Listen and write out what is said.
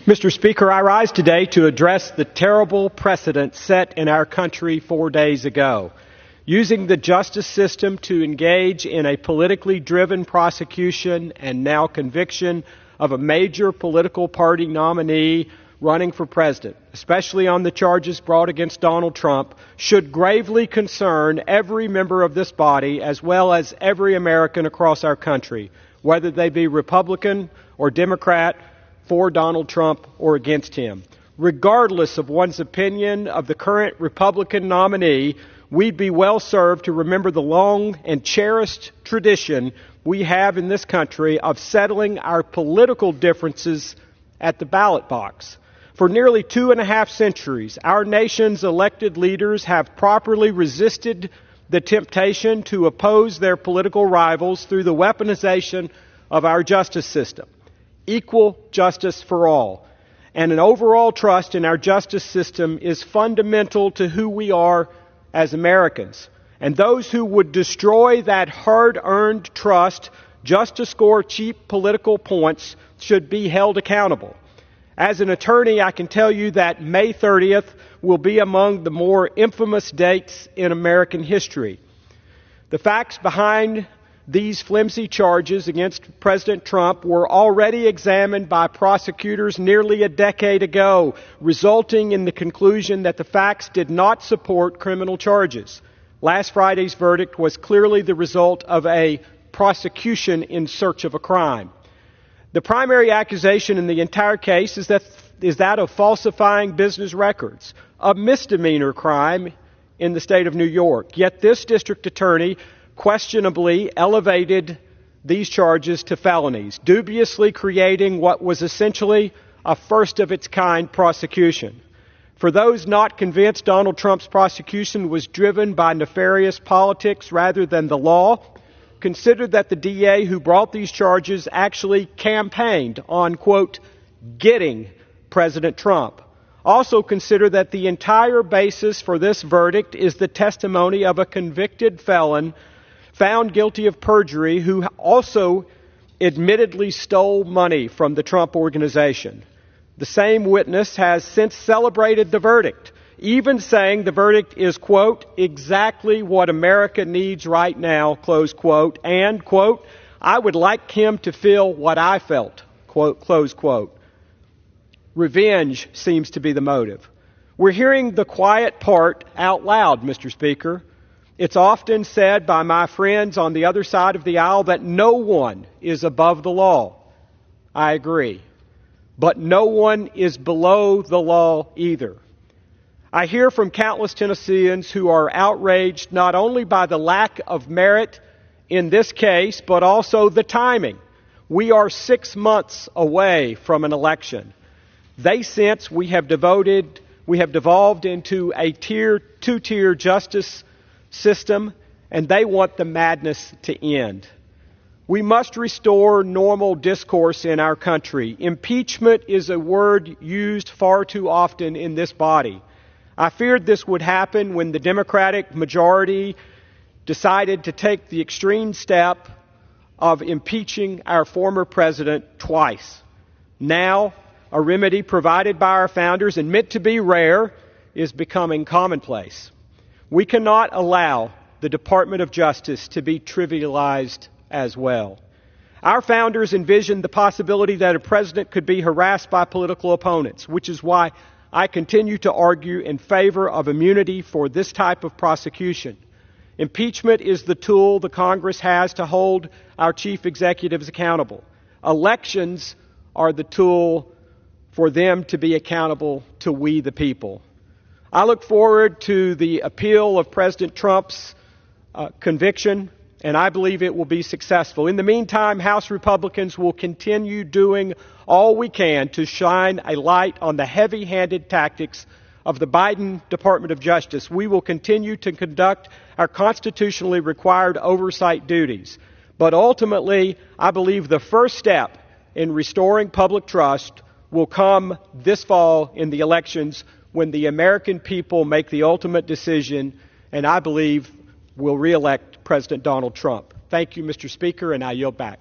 Mr. Speaker, I rise today to address the terrible precedent set in our country 4 days ago. Using the justice system to engage in a politically driven prosecution and now conviction of a major political party nominee running for president, especially on the charges brought against Donald Trump, should gravely concern every member of this body as well as every American across our country, whether they be Republican or Democrat, for Donald Trump or against him. Regardless of one's opinion of the current Republican nominee, we'd be well served to remember the long and cherished tradition we have in this country of settling our political differences at the ballot box. For nearly 2.5 centuries, our nation's elected leaders have properly resisted the temptation to oppose their political rivals through the weaponization of our justice system. Equal justice for all, and an overall trust in our justice system is fundamental to who we are as Americans. And those who would destroy that hard-earned trust just to score cheap political points should be held accountable. As an attorney, I can tell you that May 30th will be among the more infamous dates in American history. The facts behind these flimsy charges against President Trump were already examined by prosecutors nearly a decade ago, resulting in the conclusion that the facts did not support criminal charges. Last Friday's verdict was clearly the result of a prosecution in search of a crime. The primary accusation in the entire case is that of falsifying business records, a misdemeanor crime in the state of New York. Yet this district attorney questionably elevated these charges to felonies, dubiously creating what was essentially a first-of-its-kind prosecution. For those not convinced Donald Trump's prosecution was driven by nefarious politics rather than the law, consider that the DA who brought these charges actually campaigned on, quote, getting President Trump. Also consider that the entire basis for this verdict is the testimony of a convicted felon found guilty of perjury who also admittedly stole money from the Trump organization. The same witness has since celebrated the verdict, even saying the verdict is, quote, exactly what America needs right now, close quote, and, quote, I would like him to feel what I felt, quote, close quote. Revenge seems to be the motive. We're hearing the quiet part out loud, Mr. Speaker. It's often said by my friends on the other side of the aisle that no one is above the law. I agree. But no one is below the law either. I hear from countless Tennesseans who are outraged not only by the lack of merit in this case, but also the timing. We are 6 months away from an election. They sense we have devolved into a two-tier justice system, and they want the madness to end. We must restore normal discourse in our country. Impeachment is a word used far too often in this body. I feared this would happen when the Democratic majority decided to take the extreme step of impeaching our former president twice. Now, a remedy provided by our founders and meant to be rare is becoming commonplace. We cannot allow the Department of Justice to be trivialized as well. Our founders envisioned the possibility that a president could be harassed by political opponents, which is why I continue to argue in favor of immunity for this type of prosecution. Impeachment is the tool the Congress has to hold our chief executives accountable. Elections are the tool for them to be accountable to we the people. I look forward to the appeal of President Trump's conviction, and I believe it will be successful. In the meantime, House Republicans will continue doing all we can to shine a light on the heavy-handed tactics of the Biden Department of Justice. We will continue to conduct our constitutionally required oversight duties. But ultimately, I believe the first step in restoring public trust will come this fall in the elections when the American people make the ultimate decision, and I believe will re-elect President Donald Trump. Thank you, Mr. Speaker, and I yield back.